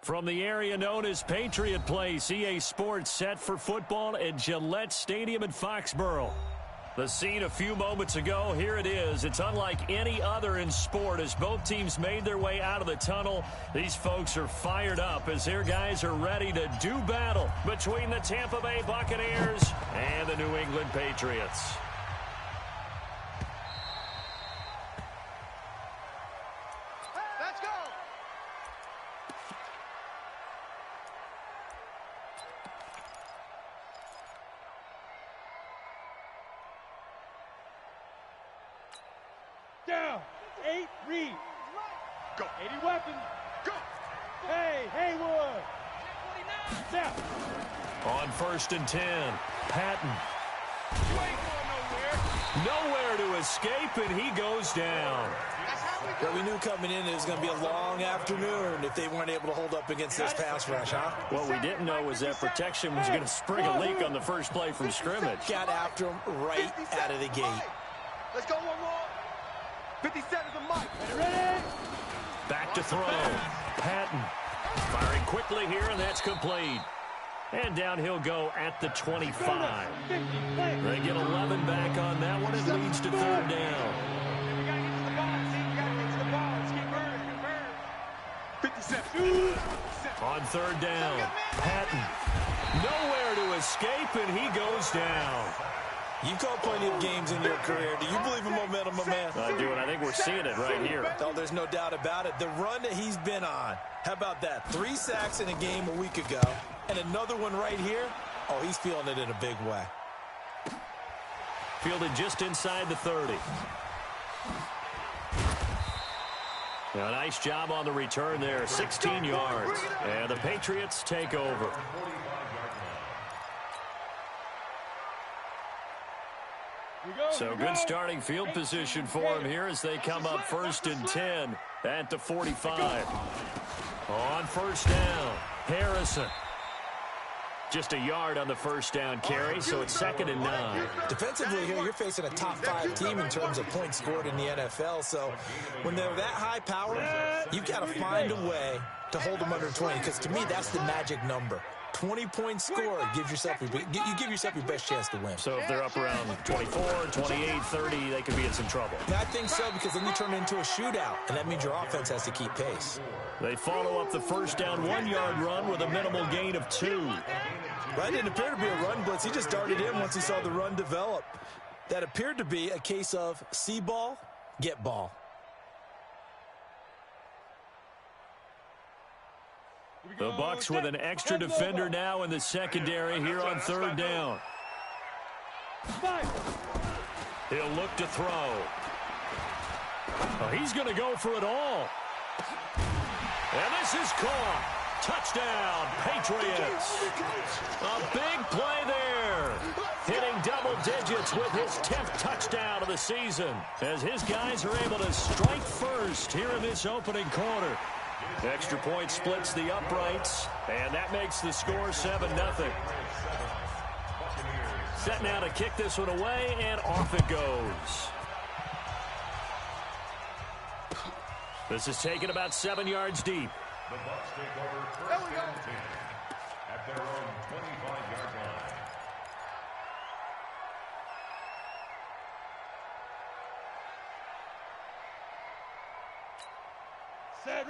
From the area known as Patriot Place, EA Sports set for football at Gillette Stadium in Foxborough. The scene a few moments ago, here it is. It's unlike any other in sport as both teams made their way out of the tunnel. These folks are fired up as their guys are ready to do battle between the Tampa Bay Buccaneers and the New England Patriots. Down. 8, read. Go. 80 weapons. Go. Hey, Haywood. Down. On 1st and 10, Patton. You ain't going Nowhere to escape, and he goes down. Well, we knew coming in it was going to be a long afternoon if they weren't able to hold up against this pass rush, huh? What we didn't know was that protection was going to spring a leak on the first play from scrimmage. Got after him right out of the gate. Let's go one more. 57 to Mike. Ready? Back to throw. Patton firing quickly here, and that's complete. And down he'll go at the 25. They get 11 back on that one. It leads to 3rd down. We got to get to the ball. See, we got to get to the ball. Let's get burned. 57. On 3rd down, Patton. Nowhere to escape, and he goes down. You've called plenty of games in your career. Do you believe in momentum, my man? I do, and I think we're seeing it right here. Oh, there's no doubt about it. The run that he's been on. How about that? 3 sacks in a game a week ago, and another one right here. Oh, he's feeling it in a big way. Fielded just inside the 30. Now, a nice job on the return there. 16 yards. And the Patriots take over. So good starting field position for him here as they come up 1st and 10 at the 45. On 1st down, Harrison. Just a yard on the 1st down carry, so it's 2nd and 9. Defensively here, you're facing a top 5 team in terms of points scored in the NFL. So when they're that high powered, you've got to find a way to hold them under 20, because to me, that's the magic number. 20 points scored, you give yourself your best chance to win. So if they're up around 24, 28, 30, they could be in some trouble. I think so, because then you turn it into a shootout, and that means your offense has to keep pace. They follow up the 1st down 1-yard run with a minimal gain of 2. Well, it didn't appear to be a run blitz. He just darted in once he saw the run develop. That appeared to be a case of see ball, get ball. The Bucs with an extra defender now in the secondary here on 3rd down. He'll look to throw. Oh, he's going to go for it all. And this is caught. Touchdown, Patriots. A big play there. Hitting double digits with his 10th touchdown of the season as his guys are able to strike first here in this opening quarter. Extra point splits the uprights, and that makes the score 7-0. Set now to kick this one away, and off it goes. This is taken about 7 yards deep. The Bucs take over 1st and 10 at their own 25-yard line.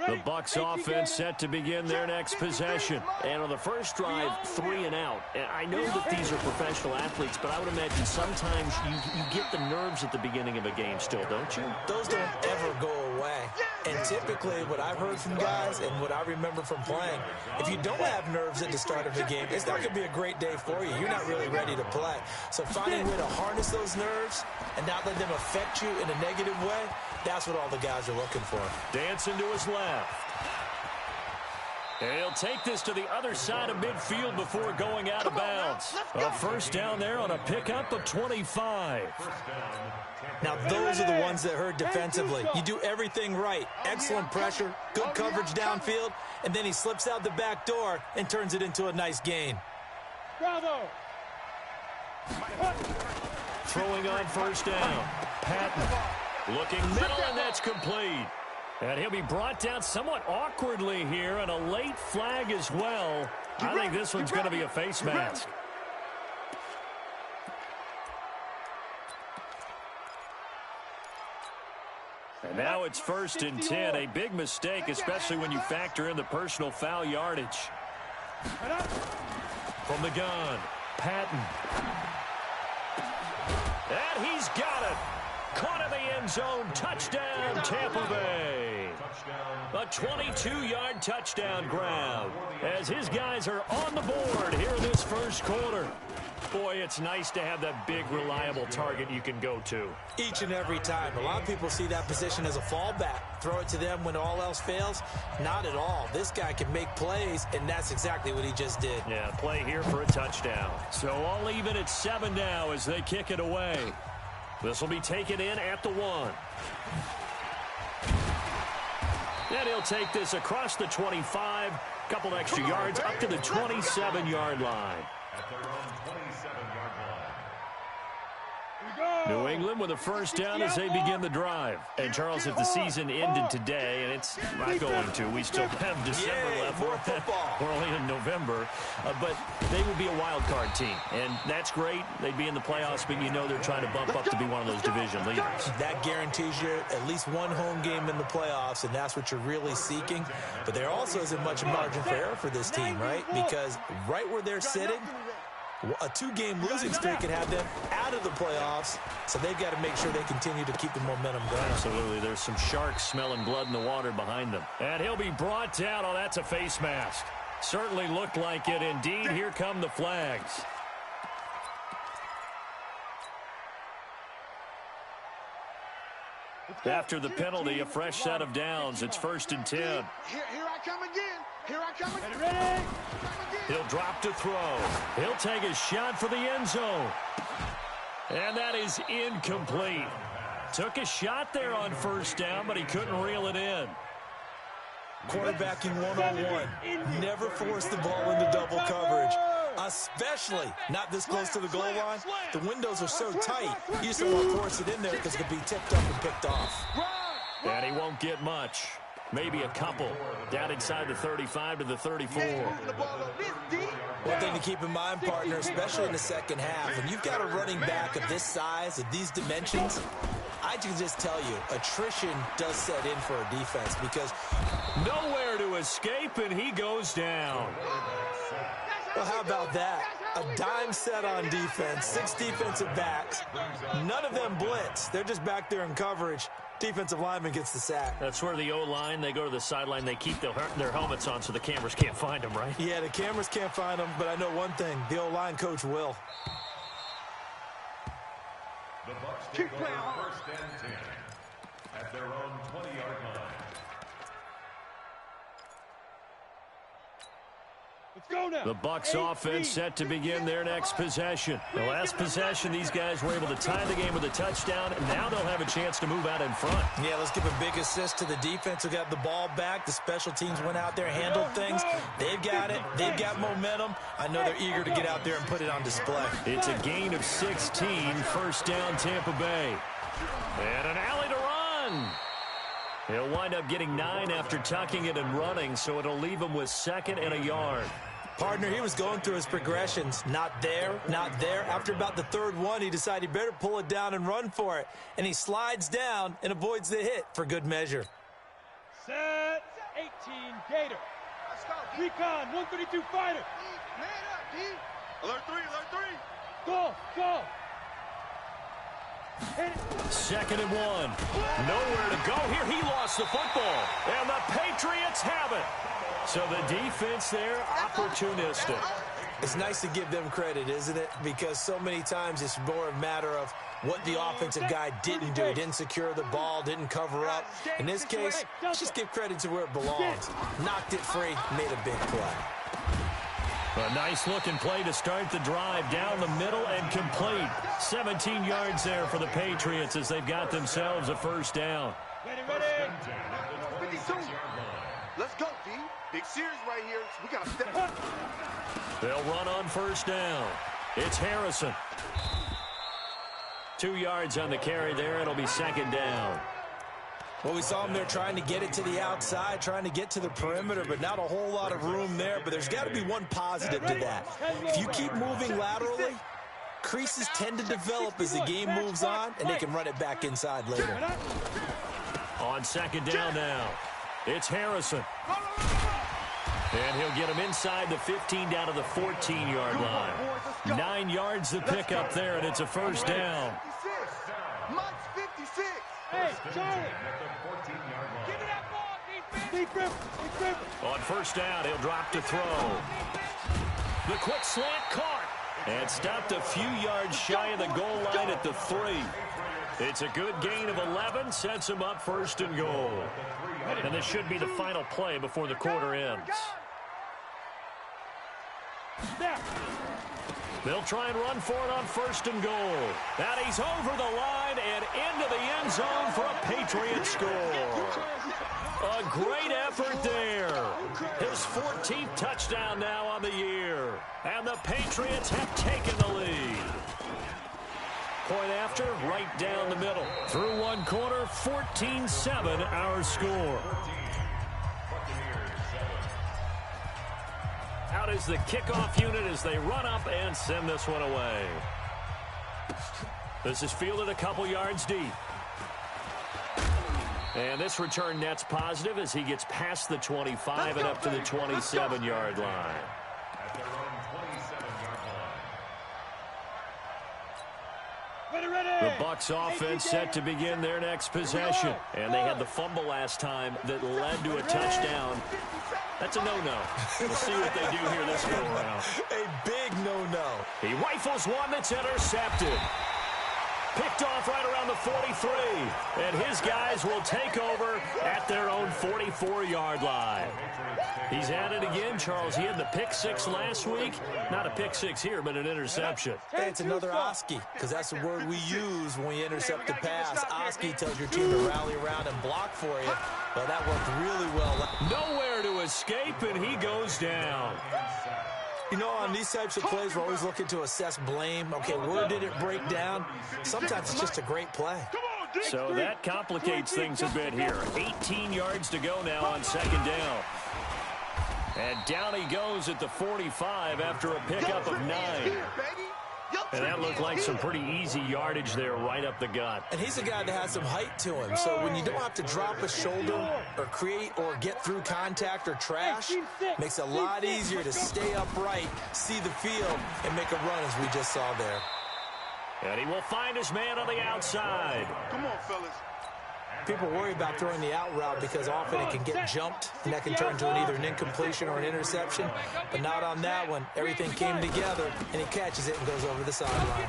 The Bucs offense set to begin their next possession. And on the first drive, 3 and out. And I know that these are professional athletes, but I would imagine sometimes you get the nerves at the beginning of a game still, don't you? Those don't ever go away. And typically what I've heard from guys and what I remember from playing, if you don't have nerves at the start of a game, it's not going to be a great day for you. You're not really ready to play. So finding a way to harness those nerves and not let them affect you in a negative way, that's what all the guys are looking for. Dancing to his left. And he'll take this to the other side of midfield before going out of bounds. A 1st down there on a pickup of 25. Now, those are the ones that hurt defensively. You do everything right. Excellent pressure, good coverage downfield, and then he slips out the back door and turns it into a nice gain. Bravo! Throwing on 1st down. Patton looking middle, and that's complete. And he'll be brought down somewhat awkwardly here, and a late flag as well. I think this one's going to be a face mask. And now it's 1st and 10. A big mistake, especially when you factor in the personal foul yardage. From the gun, Patton. And he's got it. Caught in the end zone. Touchdown, Tampa Bay. A 22-yard touchdown grab as his guys are on the board here in this first quarter. Boy, it's nice to have that big, reliable target you can go to. Each and every time. A lot of people see that position as a fallback. Throw it to them when all else fails. Not at all. This guy can make plays, and that's exactly what he just did. Yeah, play here for a touchdown. So all even at 7 now as they kick it away. This will be taken in at the 1. And he'll take this across the 25. Couple extra yards up to the 27-yard line. At their own 27-yard line. New England with a first down as they begin the drive. And, Charles, if the season ended today, and it's not going to, we still have December left. We're only in November. But they would be a wild card team. And that's great. They'd be in the playoffs, but you know they're trying to bump up to be one of those division leaders. That guarantees you at least one home game in the playoffs, and that's what you're really seeking. But there also isn't much margin for error for this team, right? Because right where they're sitting, a 2-game losing streak can have them out of the playoffs, so they've got to make sure they continue to keep the momentum going. Absolutely. There's some sharks smelling blood in the water behind them. And he'll be brought down. Oh, that's a face mask. Certainly looked like it. Indeed, here come the flags. After the penalty, a fresh set of downs. It's 1st and 10. Here I come again. Here I come again. Ready? He'll drop to throw. He'll take a shot for the end zone. And that is incomplete. Took a shot there on 1st down, but he couldn't reel it in. Quarterbacking one-on-one. Never force the ball into double coverage, especially not this close to the goal line. The windows are so tight, you just don't want to force it in there because it could be tipped up and picked off. And he won't get much. Maybe a couple. Down inside the 35 to the 34. One thing to keep in mind, partner, especially in the second half, when you've got a running back of this size, of these dimensions, I can just tell you, attrition does set in for a defense because nowhere to escape, and he goes down. Well, how about that? A dime set on defense, 6 defensive backs. None of them blitz. They're just back there in coverage. Defensive lineman gets the sack. That's where the O-line, they go to the sideline, they keep their helmets on so the cameras can't find them, right? Yeah, the cameras can't find them, but I know one thing, the O-line coach will. The Bucs take over 1st and 10 at their own 20-yard line. The Bucs offense set to begin their next possession. The last possession, these guys were able to tie the game with a touchdown, and now they'll have a chance to move out in front. Yeah, let's give a big assist to the defense who got the ball back. The special teams went out there, handled things. They've got it. They've got momentum. I know they're eager to get out there and put it on display. It's a gain of 16, 1st down Tampa Bay. And an alley to run. He'll wind up getting 9 after tucking it and running, so it'll leave him with 2nd and a yard. Partner, he was going through his progressions. Not there, not there. After about the 3rd one, he decided he better pull it down and run for it. And he slides down and avoids the hit for good measure. Set 18 Gator. Recon 132 fighter. Man up, D. Alert 3, alert 3. Go, go. 2nd and 1. Nowhere to go here. He lost the football. And the Patriots have it. So the defense there, opportunistic. It's nice to give them credit, isn't it? Because so many times it's more a matter of what the offensive guy didn't do. Didn't secure the ball, didn't cover up. In this case, let's just give credit to where it belongs. Knocked it free, made a big play. A nice-looking play to start the drive down the middle and complete. 17 yards there for the Patriots as they've got themselves a 1st down. Ready. 52. Let's go, D. Big series right here. So we got to step up. They'll run on 1st down. It's Harrison. 2 yards on the carry there. It'll be 2nd down. Well, we saw him there trying to get it to the outside, trying to get to the perimeter, but not a whole lot of room there. But there's got to be one positive to that. If you keep moving laterally, creases tend to develop as the game moves on, and they can run it back inside later. On second down now, it's Harrison. And he'll get him inside the 15 down to the 14-yard line. 9 yards to pick up there, and it's a first down. Mike's 56. Hey, Charlie. Give me that ball, defense. On first down, he'll drop to throw. The quick slant caught. And stopped a few yards shy of the goal line at the 3. It's a good gain of 11, sets him up first and goal. And this should be the final play before the quarter ends. They'll try and run for it on first and goal. And he's over the line and into the end zone for a Patriot score. A great effort there. His 14th touchdown now on the year. And the Patriots have taken the lead. Point after, right down the middle. Through one quarter, 14-7 our score. Out is the kickoff unit as they run up and send this one away. This is fielded a couple yards deep. And this return net's positive as he gets past the 25 and up to the 27-yard line. The Bucs offense set to begin their next possession. And they had the fumble last time that led to a touchdown. That's a no-no. We'll see what they do here this go around. A big no-no. He rifles one that's intercepted. Picked off right around the 43. And his guys will take over at their own 44-yard line. He's at it again, Charles. He had the pick six last week. Not a pick six here, but an interception. Hey, it's another Oski, because that's the word we use when we intercept the pass. Oski tells your team to rally around and block for you. Well, that worked really well. Nowhere to escape, and he goes down. You know, on these types of plays, we're always looking to assess blame. Okay, where did it break down? Sometimes it's just a great play. So that complicates things a bit here. 18 yards to go now on second down. And down he goes at the 45 after a pickup of 9. And that looked like some pretty easy yardage there right up the gut. And he's a guy that has some height to him. So when you don't have to drop a shoulder or create or get through contact or trash, makes it a lot easier to stay upright, see the field, and make a run as we just saw there. And he will find his man on the outside. Come on, fellas. People worry about throwing the out route because often it can get jumped, and that can turn to either an incompletion or an interception. But not on that one. Everything came together, and he catches it and goes over the sideline.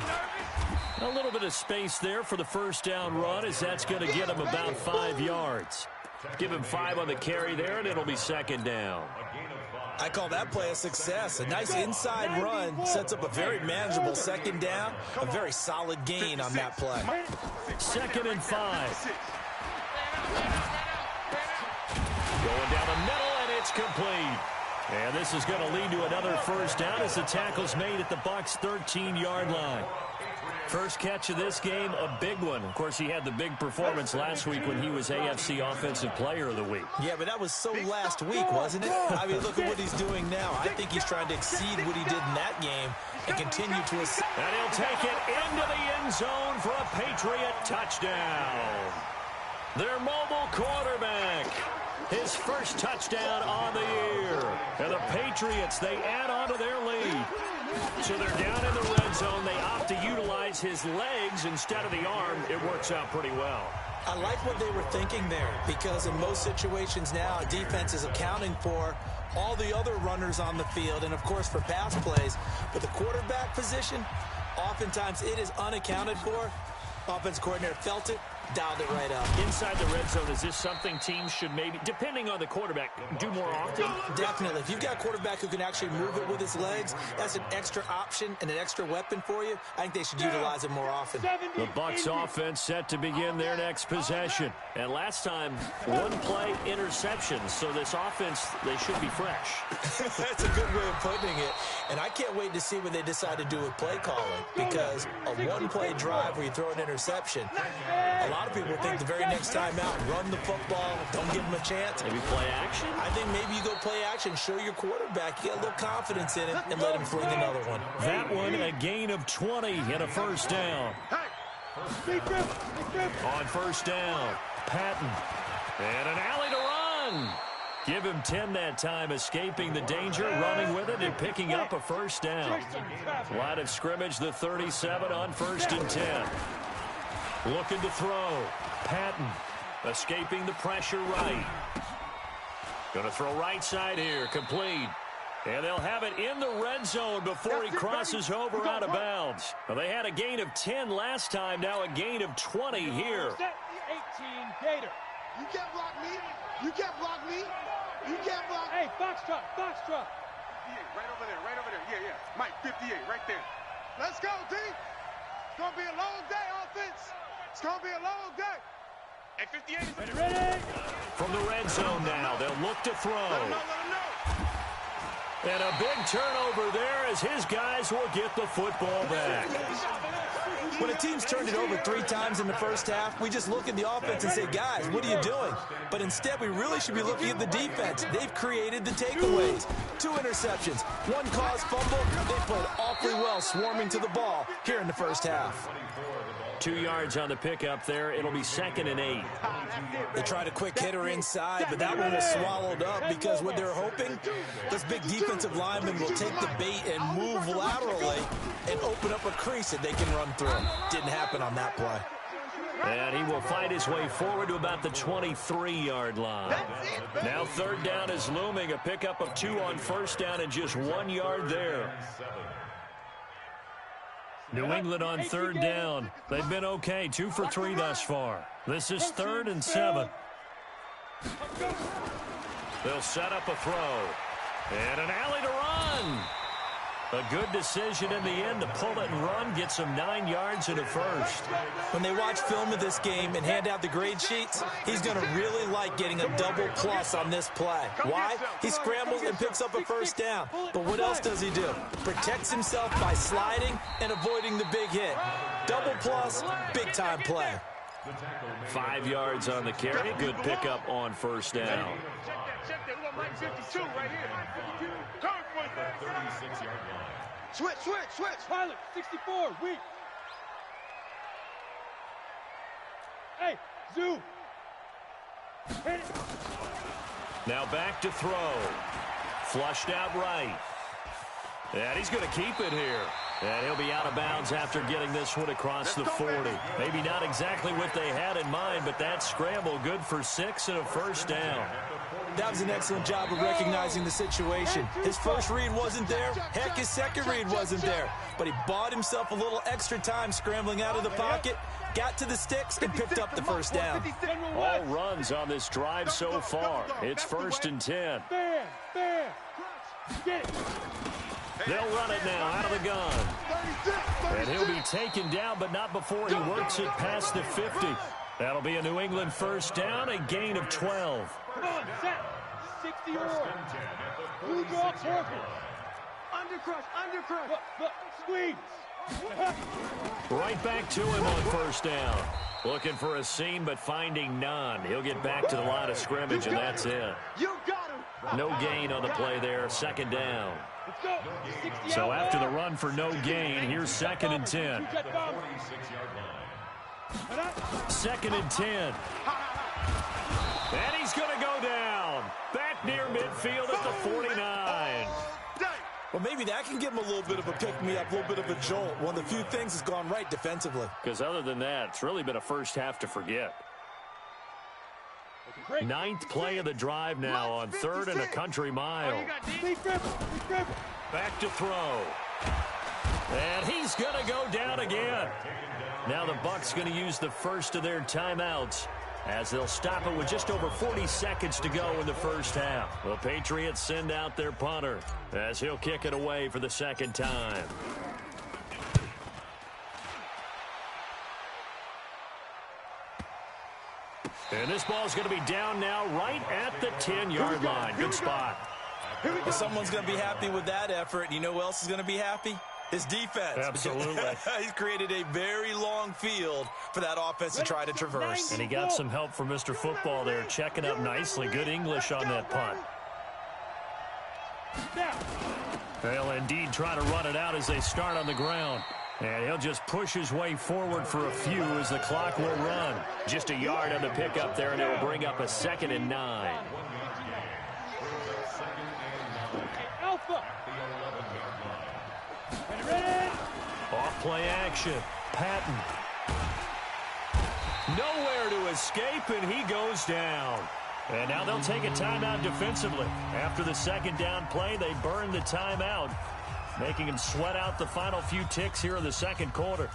A little bit of space there for the first down run, as that's going to get him about 5 yards. Give him 5 on the carry there, and it'll be second down. I call that play a success. A nice inside run sets up a very manageable second down, a very solid gain on that play. 2nd and 5. Going down the middle, and it's complete. And this is going to lead to another first down as the tackle's made at the Bucs' 13-yard line. First catch of this game, a big one. Of course, he had the big performance last week when he was AFC Offensive Player of the Week. Yeah, but that was so last week, wasn't it? I mean, look at what he's doing now. I think he's trying to exceed what he did in that game and continue to... And he'll take it into the end zone for a Patriot touchdown. Their mobile quarterback. His first touchdown on the year. And the Patriots, they add on to their lead. So they're down in the red zone. They opt to utilize his legs instead of the arm. It works out pretty well. I like what they were thinking there, because in most situations now, a defense is accounting for all the other runners on the field and, of course, for pass plays. But the quarterback position, oftentimes it is unaccounted for. Offense coordinator felt it, dialed it right up. Inside the red zone, is this something teams should maybe, depending on the quarterback, do more often? Definitely. If you've got a quarterback who can actually move it with his legs, that's an extra option and an extra weapon for you. I think they should utilize it more often. The Bucs offense set to begin their next possession. And last time, one play interception. So this offense, they should be fresh. That's a good way of putting it. And I can't wait to see what they decide to do with play calling, because a one-play drive where you throw an interception, a lot lot of people think the very next time out, run the football, don't give him a chance. Maybe play action? I think maybe you go play action, show your quarterback, get a little confidence in him, and let him fling another one. That one, a gain of 20 and a first down. On first down, Patton. And an alley to run. Give him 10 that time, escaping the danger, running with it, and picking up a first down. Line of scrimmage, the 37 on 1st and 10. Looking to throw. Patton escaping the pressure right. Going to throw right side here, complete. And they'll have it in the red zone before he crosses over out of bounds. Well, they had a gain of 10 last time, now a gain of 20 here. 18 Gator. You can't block me. You can't block me. You can't block me. Hey, Foxtrot, Foxtrot. 58, right over there, right over there. Yeah, yeah. Mike, 58, right there. Let's go, D. It's going to be a long day, offense. It's going to be a long day. Hey, 58 is ready. From the red zone now, they'll look to throw. Let him know. And a big turnover there as his guys will get the football back. When a team's turned it over 3 times in the first half, we just look at the offense and say, guys, what are you doing? But instead, we really should be looking at the defense. They've created the takeaways. 2 interceptions, 1 caused fumble. They played awfully well swarming to the ball here in the first half. 2 yards on the pickup there. It'll be 2nd and 8. They tried a quick hitter inside, but that one was swallowed up because what they're hoping, those big defensive linemen will take the bait and move laterally and open up a crease that they can run through. Didn't happen on that play. And he will fight his way forward to about the 23-yard line. Now 3rd down is looming. A pickup of 2 on first down and just 1 yard there. New England on 3rd down. They've been okay, 2 for 3 thus far. This is 3rd and 7. They'll set up a throw. And an alley to run. A good decision in the end to pull it and run, get some 9 yards and a first. When they watch film of this game and hand out the grade sheets, he's going to really like getting a double plus on this play. Why? He scrambles and picks up a first down. But what else does he do? Protects himself by sliding and avoiding the big hit. Double plus, big-time play. 5 yards on the carry. Good pickup on first down. Check that little Mike 52 right here. Switch. Pilot, 64, weak. Hey, zoom. Hit it. Now back to throw. Flushed out right. And he's going to keep it here. And he'll be out of bounds after getting this one across the 40. Maybe not exactly what they had in mind, but that scramble good for 6 and a first down. That was an excellent job of recognizing the situation. His first read wasn't there. Heck, his second read wasn't there. But he bought himself a little extra time scrambling out of the pocket, got to the sticks, and picked up the first down. All runs on this drive so far. It's 1st and 10. Bam. Get it. They'll run it now out of the gun. And he'll be taken down, but not before he works it past the 50. That'll be a New England first down, a gain of 12. Come on, set. 60 more. Blue draw purple. Undercrush. Look, squeeze. Right back to him on first down. Looking for a seam, but finding none. He'll get back to the line of scrimmage, and that's it. You got him. No gain on the play there, 2nd down. Let's go. 60 So after the run for no gain, here's 2nd and 10. 2nd and 10. And he's going to go down. Back near midfield at the 49. Well, maybe that can give him a little bit of a pick-me-up, a little bit of a jolt. One of the few things that's gone right defensively. Because other than that, it's really been a first half to forget. 9th play of the drive now on 3rd and a country mile. Back to throw. And he's going to go down again. Now the Bucs going to use the first of their timeouts as they'll stop it with just over 40 seconds to go in the first half. The Patriots send out their punter as he'll kick it away for the 2nd time. And this ball's going to be down now right at the 10-yard line. Good spot. If someone's going to be happy with that effort, you know who else is going to be happy? His defense. Absolutely. He's created a very long field for that offense to try to traverse. And he got some help from Mr. Football there, checking up nicely. Good English on that punt. They'll indeed try to run it out as they start on the ground. And he'll just push his way forward for a few as the clock will run. Just a yard on the pickup there, and it will bring up a 2nd and 9. Alpha. Ready? Off play action. Patton. Nowhere to escape, and he goes down. And now they'll take a timeout defensively. After the 2nd down play, they burn the timeout, making him sweat out the final few ticks here in the 2nd quarter.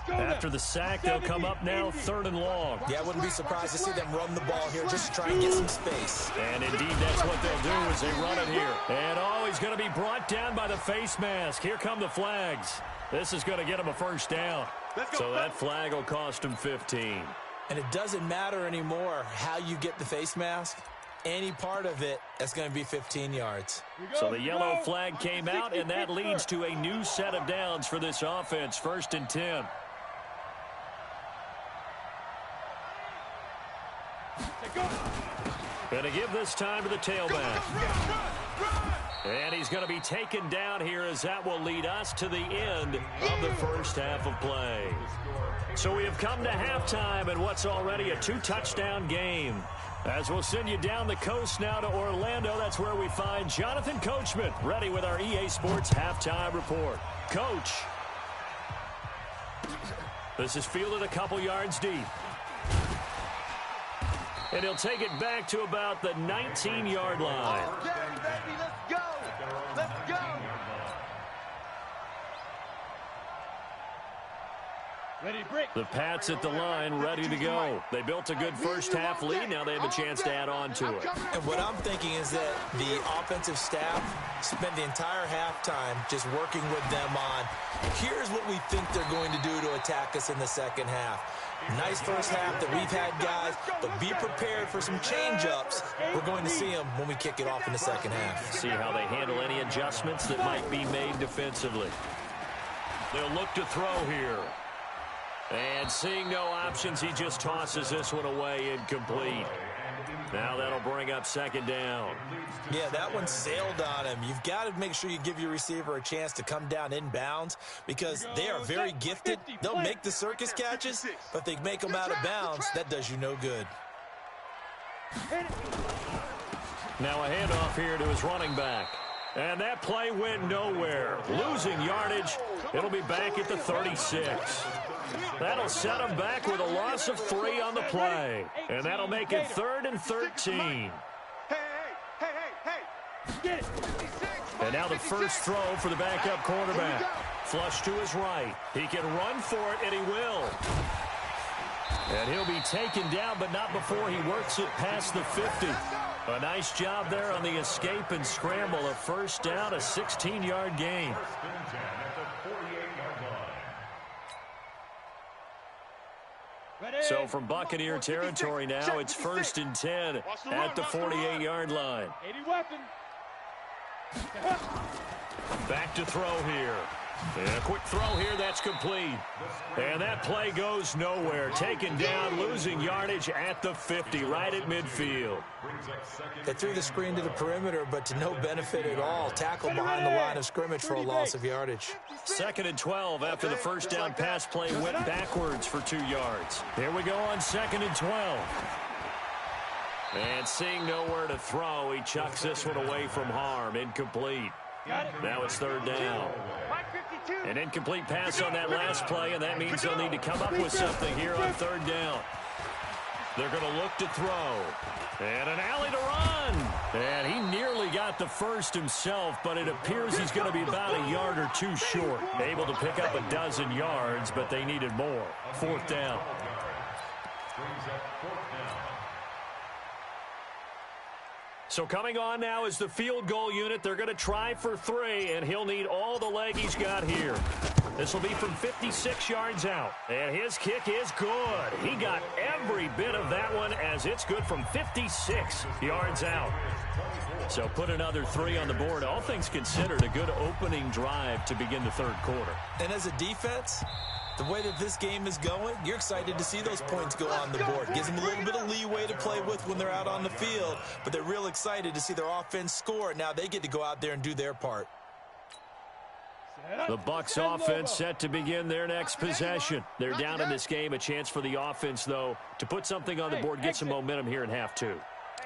After the sack, they'll come up now 3rd and long. Yeah, I wouldn't be surprised to see them run the ball here just to try and get some space. And indeed, that's what they'll do as they run it here. And he's going to be brought down by the face mask. Here come the flags. This is going to get him a 1st down. So that flag will cost him 15. And it doesn't matter anymore how you get the face mask. Any part of it, that's going to be 15 yards. So the yellow flag came out, and that leads to a new set of downs for this offense. 1st and 10. Going to give this time to the tailback. And he's going to be taken down here as that will lead us to the end of the 1st half of play. So we have come to halftime in what's already a 2-touchdown game. As we'll send you down the coast now to Orlando, that's where we find Jonathan Coachman ready with our EA Sports halftime report. Coach. This is fielded a couple yards deep. And he'll take it back to about the 19-yard line. Okay, baby, let's go. Let's go. Ready, break. The Pats at the line, ready to go. They built a good 1st half lead. Now they have a chance to add on to it. And what I'm thinking is that the offensive staff spent the entire halftime just working with them on, here's what we think they're going to do to attack us in the 2nd half. Nice 1st half that we've had, guys, but be prepared for some change-ups. We're going to see them when we kick it off in the 2nd half. See how they handle any adjustments that might be made defensively. They'll look to throw here. And seeing no options, he just tosses this one away incomplete. Now that'll bring up 2nd down. Yeah, that one sailed on him. You've got to make sure you give your receiver a chance to come down inbounds because they are very gifted. They'll make the circus catches, but if they make them out of bounds, that does you no good. Now a handoff here to his running back. And that play went nowhere. Losing yardage. It'll be back at the 36. That'll set him back with a loss of 3 on the play. And that'll make it 3rd and 13. Get it. And now the first throw for the backup quarterback. Flush to his right. He can run for it, and he will. And he'll be taken down, but not before he works it past the 50. A nice job there on the escape and scramble. A 1st down, a 16-yard gain. So from Buccaneer territory now, it's 1st and 10 at the 48-yard line. 80 weapon. Back to throw here. And a quick throw here, that's complete. And that play goes nowhere. Taken down, losing yardage at the 50, right at midfield. They threw the screen to the perimeter, but to no benefit at all. Tackled behind the line of scrimmage for a loss of yardage. 2nd and 12 after the 1st down pass play went backwards for 2 yards. Here we go on 2nd and 12. And seeing nowhere to throw, he chucks this one away from harm. Incomplete. Now it's 3rd down. An incomplete pass on that last play, and that means they'll need to come up with something here on 3rd down. They're going to look to throw. And an alley to run. And he nearly got the first himself, but it appears he's going to be about a yard or 2 short. Able to pick up a dozen yards, but they needed more. 4th down. So coming on now is the field goal unit. They're going to try for 3, and he'll need all the leg he's got here. This will be from 56 yards out. And his kick is good. He got every bit of that one as it's good from 56 yards out. So put another 3 on the board. All things considered, a good opening drive to begin the third quarter. And as a defense, the way that this game is going, you're excited to see those points go on the board. Gives them a little bit of leeway to play with when they're out on the field, but they're real excited to see their offense score. Now they get to go out there and do their part. The Bucs offense set to begin their next possession. They're down in this game. A chance for the offense, though, to put something on the board, get some momentum here in half 2.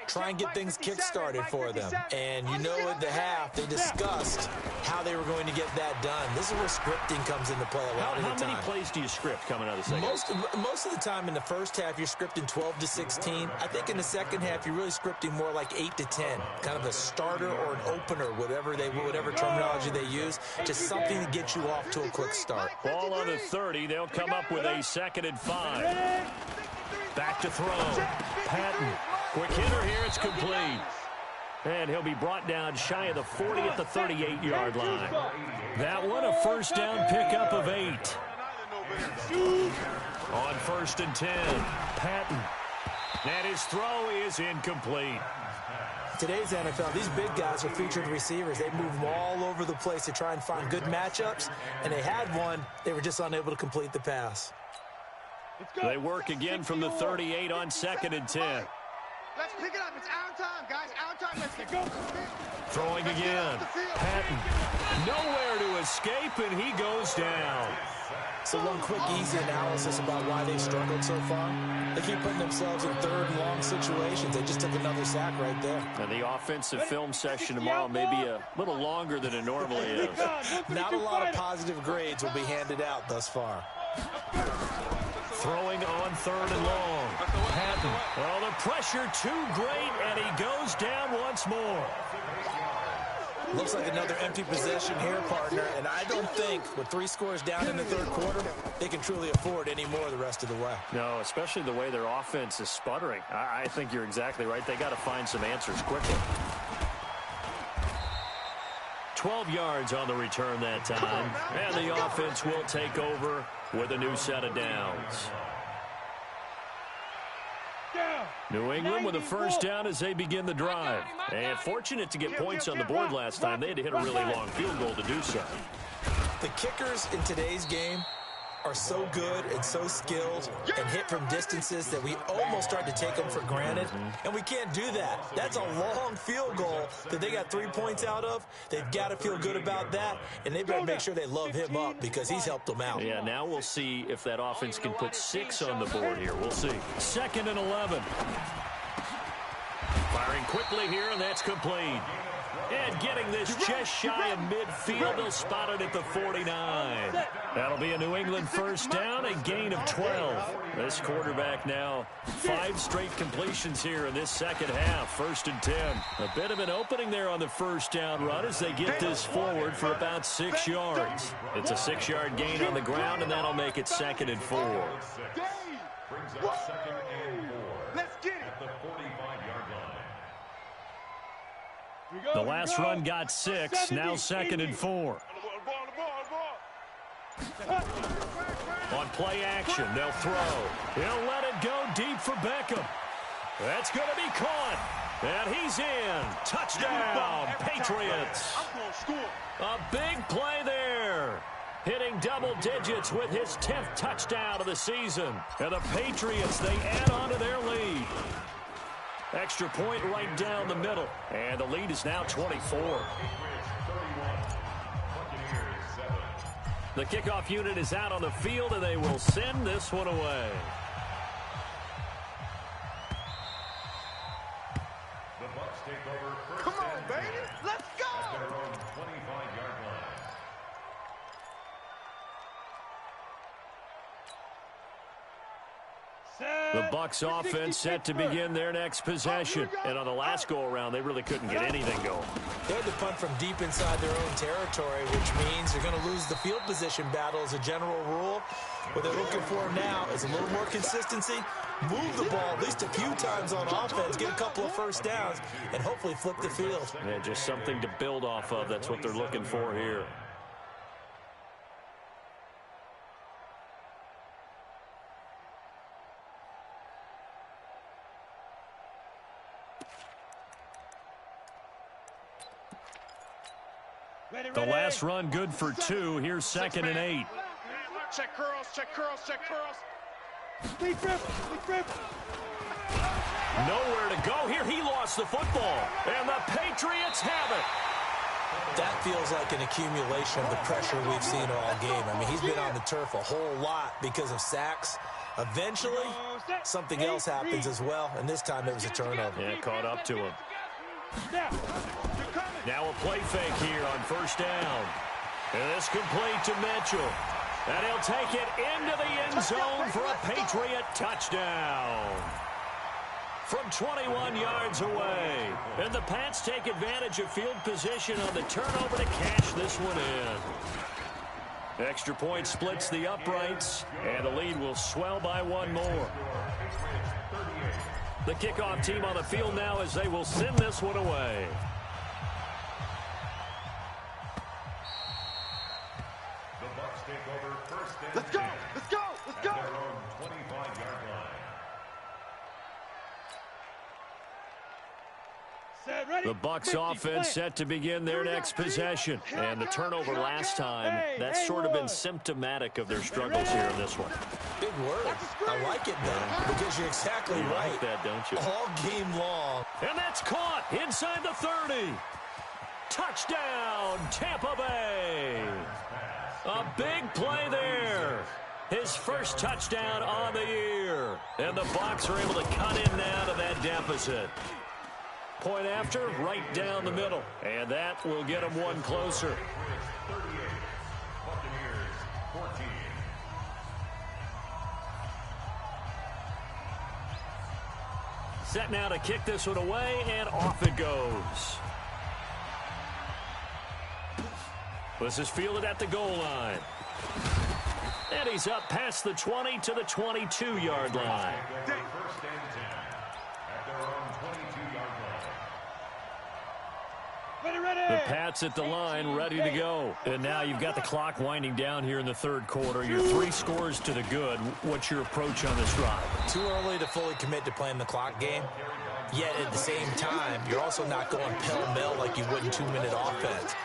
Try and get things kick-started for them. And you know at the half, they discussed how they were going to get that done. This is where scripting comes into play a lot of the time. How many plays do you script coming out of the second? Most of the time in the first half, you're scripting 12 to 16. I think in the second half, you're really scripting more like 8 to 10. Kind of a starter or an opener, whatever terminology they use. Just something to get you off to a quick start. Ball on the 30. They'll come up with a 2nd and 5. Back to throw. Patton. Quick hitter here. It's complete. And he'll be brought down shy of the 40 at the 38-yard line. That one, a first down pickup of 8. On 1st and 10, Patton. And his throw is incomplete. Today's NFL, these big guys are featured receivers. They move them all over the place to try and find good matchups. And they had one. They were just unable to complete the pass. They work again from the 38 on 2nd and 10. Let's pick it up. It's our time, guys. Our time. Let's go. Throwing again. Patton. Nowhere to escape, and he goes down. So one quick, easy analysis about why they've struggled so far. They keep putting themselves in 3rd and long situations. They just took another sack right there. And the offensive film session tomorrow may be a little longer than it normally is. Not a lot of positive grades will be handed out thus far. Throwing on 3rd and long. Patton. Well, the pressure too great, and he goes down once more. Looks like another empty possession here, partner, and I don't think with 3 scores down in the 3rd quarter, they can truly afford any more the rest of the way. No, especially the way their offense is sputtering. I think you're exactly right. They got to find some answers quickly. 12 yards on the return that time, and the offense will take over with a new set of downs. New England with a first down as they begin the drive. And fortunate to get points on the board last time. They had to hit a really long field goal to do so. The kickers in today's game are so good and so skilled and hit from distances that we almost start to take them for granted, and we can't do that. That's a long field goal that they got 3 points out of. They've got to feel good about that, and they've got to make sure they love him up because he's helped them out. Yeah, now we'll see if that offense can put 6 on the board here. We'll see. 2nd and 11. Firing quickly here, and that's complete. And getting this just shy of midfield, they'll spot it at the 49. That'll be a New England first down, a gain of 12. This quarterback now 5 straight completions here in this second half. 1st and 10. A bit of an opening there on the first down run as they get this forward for about 6 yards. It's a 6-yard gain on the ground, and that'll make it 2nd and 4. Brings up 2nd and 4. Let's get it. At the 45-yard line. The last run got 6, now 2nd and 4. On play action, they'll throw. He'll let it go deep for Beckham. That's going to be caught. And he's in. Touchdown, Patriots. A big play there. Hitting double digits with his 10th touchdown of the season. And the Patriots, they add on to their lead. Extra point right down the middle. And the lead is now 24. The kickoff unit is out on the field, and they will send this one away. The Bucs take over first. Come on, baby. Let's go. At their own 25-yard line. The Bucs offense set to begin their next possession. And on the last go-around, they really couldn't get anything going. They had to punt from deep inside their own territory, which means they're going to lose the field position battle as a general rule. What they're looking for now is a little more consistency move the ball at least a few times on offense, get a couple of first downs, and hopefully flip the field. Yeah, just something to build off of. That's what they're looking for here. The last run good for 2. Here's 2nd and 8. Check curls, check curls, check curls. Deep grip, deep grip. Nowhere to go here. He lost the football. And the Patriots have it. That feels like an accumulation of the pressure we've seen all game. I mean, he's been on the turf a whole lot because of sacks. Eventually, something else happens as well, and this time it was a turnover. Yeah, caught up to him. Now a play fake here on 1st down. And this complete to Mitchell. And he'll take it into the end zone for a Patriot touchdown. From 21 yards away. And the Pats take advantage of field position on the turnover to cash this one in. Extra point splits the uprights, and the lead will swell by 1 more. The kickoff team on the field now as they will send this one away. Let's go, let's go, let's go. The Bucs offense set to begin their next possession. And the turnover last time, that's sort of been symptomatic of their struggles here in this one. Big word. I like it, though, because you're exactly You right. like that, don't you? All game long. And that's caught inside the 30. Touchdown, Tampa Bay. A big play there. His first touchdown on the year. And the Bucs are able to cut in now to that deficit. Point after, right down the middle. And that will get them 1 closer. Set now to kick this one away, and off it goes. This is fielded at the goal line. And he's up past the 20 to the 22-yard line. The Pats at the line, ready to go. And now you've got the clock winding down here in the 3rd quarter. You're 3 scores to the good. What's your approach on this drive? Too early to fully commit to playing the clock game. Yet at the same time, you're also not going pell-mell like you would in 2-minute offense.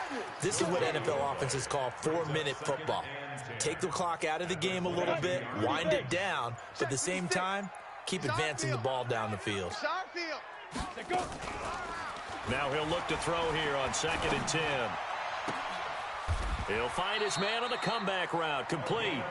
This is what NFL offenses call 4-minute football. Take the clock out of the game a little bit, wind it down, but at the same time, keep advancing the ball down the field. Now he'll look to throw here on 2nd and 10. He'll find his man on the comeback route, complete.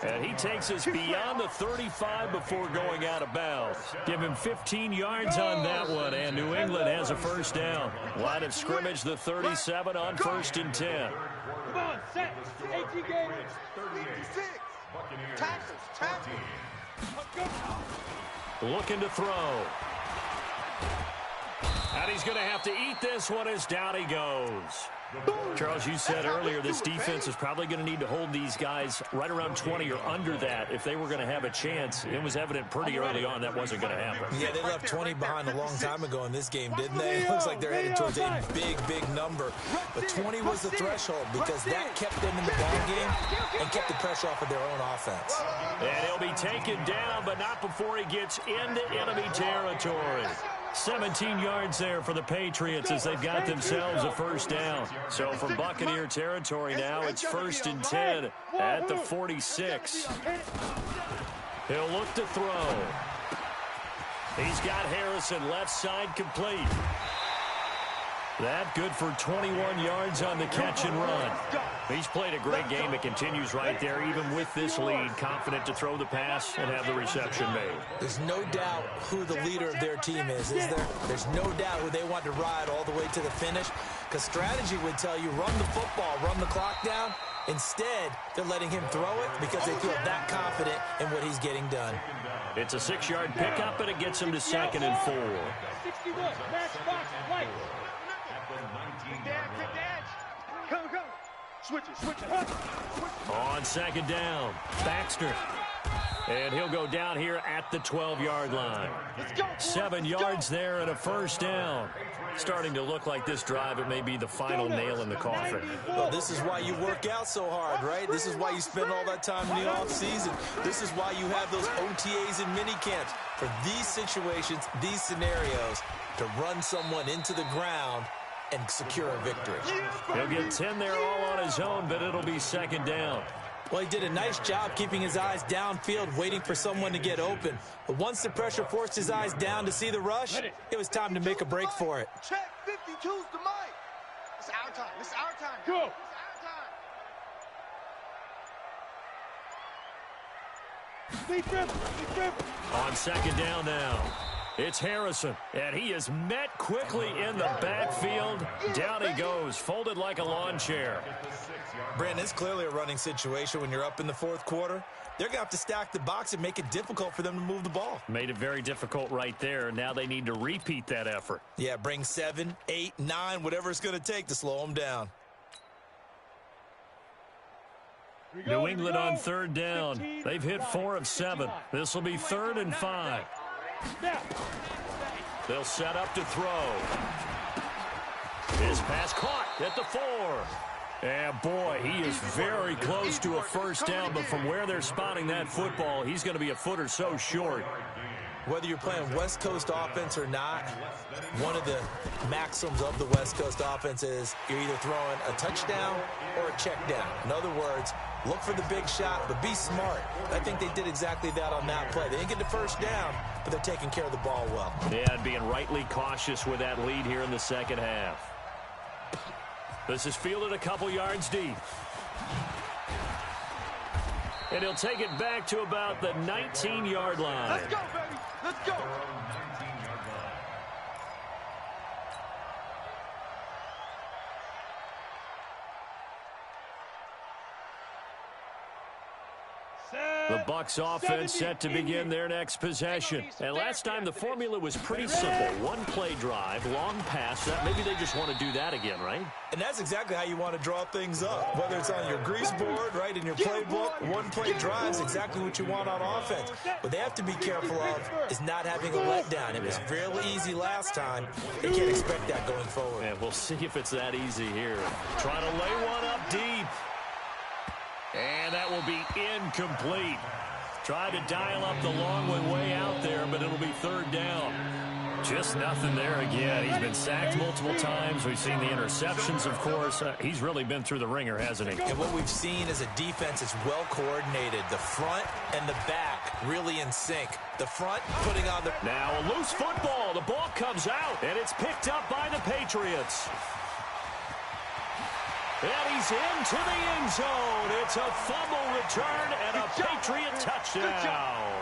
And he takes us beyond the 35 before going out of bounds. Give him 15 yards on that one, and New England has a first down. Line of scrimmage, the 37 on 1st and 10. Come on, set. 18 games. 56. Tackles, tackles. Looking to throw. And he's going to have to eat this one as down he goes. Charles, you said earlier this defense is probably going to need to hold these guys right around 20 or under that if they were going to have a chance. It was evident pretty early on that wasn't going to happen. Yeah, they left 20 behind a long time ago in this game, didn't they? It looks like they're headed towards a big, big number. But 20 was the threshold because that kept them in the ball game and kept the pressure off of their own offense. And he'll be taken down, but not before he gets into enemy territory. 17 yards there for the Patriots as they've got themselves a first down. So from Buccaneer territory now, it's 1st and 10 at the 46. He'll look to throw. He's got Harrison left side complete. That good for 21 yards on the catch and run. He's played a great game. It continues right there, even with this lead, confident to throw the pass and have the reception made. There's no doubt who the leader of their team is there? There's no doubt who they want to ride all the way to the finish, because strategy would tell you run the football, run the clock down. Instead, they're letting him throw it because they feel that confident in what he's getting done. It's a 6-yard pickup, and it gets him to 2nd and 4. 61, matchbox, right. Come, switch it. On 2nd down, Baxter. And he'll go down here at the 12-yard line. 7 yards there and a first down. Starting to look like this drive, it may be the final nail in the coffin. Well, this is why you work out so hard, right? This is why you spend all that time in the offseason. This is why you have those OTAs and mini camps. For these situations, these scenarios, to run someone into the ground and secure a victory. He'll get 10 there all on his own, but it'll be second down. Well, he did a nice job keeping his eyes downfield, waiting for someone to get open. But once the pressure forced his eyes down to see the rush, it was time to make a break for it. Check 52's the mic. It's our time. It's our time. Go. On second down now, it's Harrison, and he is met quickly in the backfield. Down he goes, folded like a lawn chair. Brandon, it's clearly a running situation when you're up in the fourth quarter. They're going to have to stack the box and make it difficult for them to move the ball. Made it very difficult right there. Now they need to repeat that effort. Yeah, bring 7, 8, 9, whatever it's going to take to slow them down. New England on third down. They've hit 4 of 7. This will be 3rd and 5. They'll set up to throw. His pass caught at the 4. And boy, he is very close to a first down, but from where they're spotting that football, he's going to be a foot or so short. Whether you're playing West Coast offense or not, one of the maxims of the West Coast offense is you're either throwing a touchdown or a check down. In other words, look for the big shot, but be smart. I think they did exactly that on that play. They didn't get the first down, but they're taking care of the ball well. Yeah, and being rightly cautious with that lead here in the second half. This is fielded a couple yards deep. And he'll take it back to about the 19-yard line. Let's go, baby. Let's go. The Bucs offense set to begin their next possession. And last time the formula was pretty simple. One play drive, long pass. Maybe they just want to do that again, right? And that's exactly how you want to draw things up. Whether it's on your grease board, right, in your playbook, one play drive is exactly what you want on offense. What they have to be careful of is not having a letdown. It was real easy last time. They can't expect that going forward. And we'll see if it's that easy here. Trying to lay one up deep. And that will be incomplete. Tried to dial up the long one way out there, but it'll be 3rd down. Just nothing there again. He's been sacked multiple times. We've seen the interceptions, of course. He's really been through the ringer, hasn't he? And what we've seen is a defense that's well coordinated. The front and the back really in sync. The front putting on the... Now a loose football. The ball comes out, and it's picked up by the Patriots. And he's into the end zone. It's a fumble return and a Patriot touchdown.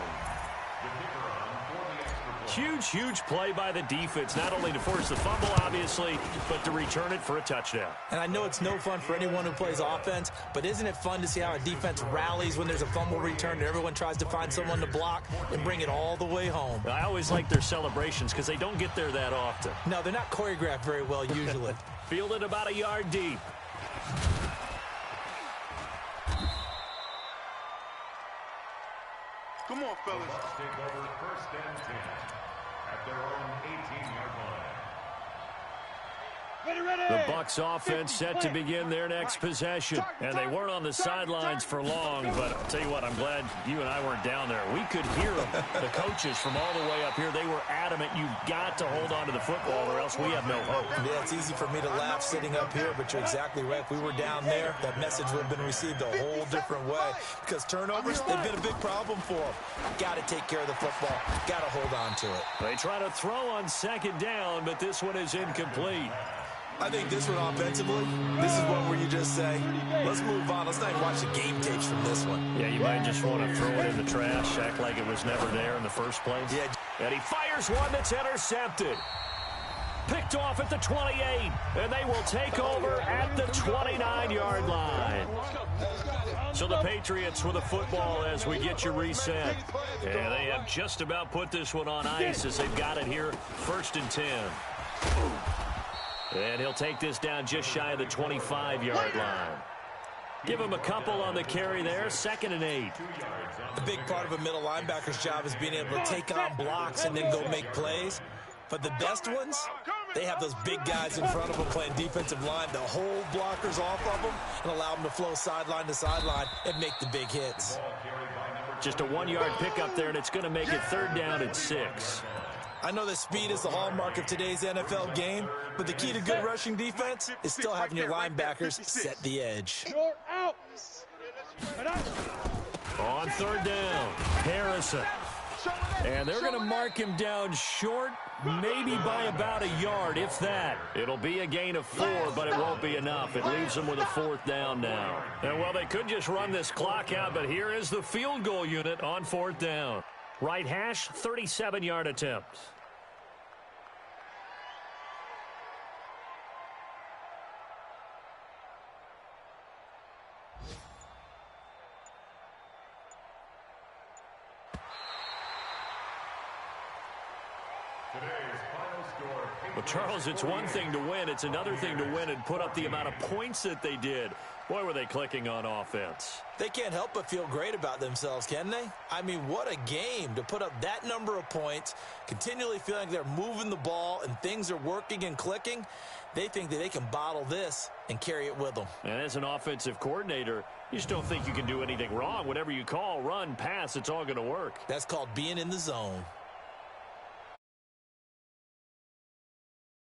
Huge play by the defense, not only to force the fumble, obviously, but to return it for a touchdown. And I know it's no fun for anyone who plays offense, but isn't it fun to see how a defense rallies when there's a fumble return and everyone tries to find someone to block and bring it all the way home? I always like their celebrations because they don't get there that often. No, they're not choreographed very well usually. Fielded about a yard deep. Come on, fellas. Take over 1st and 10 at their own 18-yard line. The Bucs offense set to begin their next possession. And they weren't on the sidelines for long, but I'll tell you what, I'm glad you and I weren't down there. We could hear them. The coaches from all the way up here, they were adamant, you've got to hold on to the football or else we have no hope. Yeah, it's easy for me to laugh sitting up here, but you're exactly right. If we were down there, that message would have been received a whole different way. Because turnovers, they've been a big problem for them. Got to take care of the football. Got to hold on to it. They try to throw on second down, but this one is incomplete. I think this one offensively, this is one where you just say, let's move on. Let's not even watch the game tapes from this one. Yeah, you might just want to throw it in the trash, act like it was never there in the first place. Yeah. And he fires one that's intercepted. Picked off at the 28, and they will take over at the 29-yard line. So the Patriots with the football as we get you reset. And they have just about put this one on ice as they've got it here, 1st and 10. And he'll take this down just shy of the 25-yard line. Give him a couple on the carry there, 2nd and 8. A big part of a middle linebacker's job is being able to take on blocks and then go make plays. But the best ones, they have those big guys in front of them playing defensive line to hold blockers off of them and allow them to flow sideline to sideline and make the big hits. Just a 1-yard pickup there, and it's going to make it 3rd down and 6. I know that speed is the hallmark of today's NFL game, but the key to good rushing defense is still having your linebackers set the edge. You're out. On 3rd down, Harrison. And they're going to mark him down short, maybe by about a yard, if that. It'll be a gain of 4, but it won't be enough. It leaves them with a 4th down now. And, well, they could just run this clock out, but here is the field goal unit on 4th down. Right hash, 37-yard attempt. Well, Charles, it's one thing to win. It's another thing to win and put up the amount of points that they did. Boy, were they clicking on offense. They can't help but feel great about themselves, can they? I mean, what a game to put up that number of points, continually feeling like they're moving the ball and things are working and clicking. They think that they can bottle this and carry it with them. And as an offensive coordinator, you just don't think you can do anything wrong. Whatever you call, run, pass, it's all going to work. That's called being in the zone.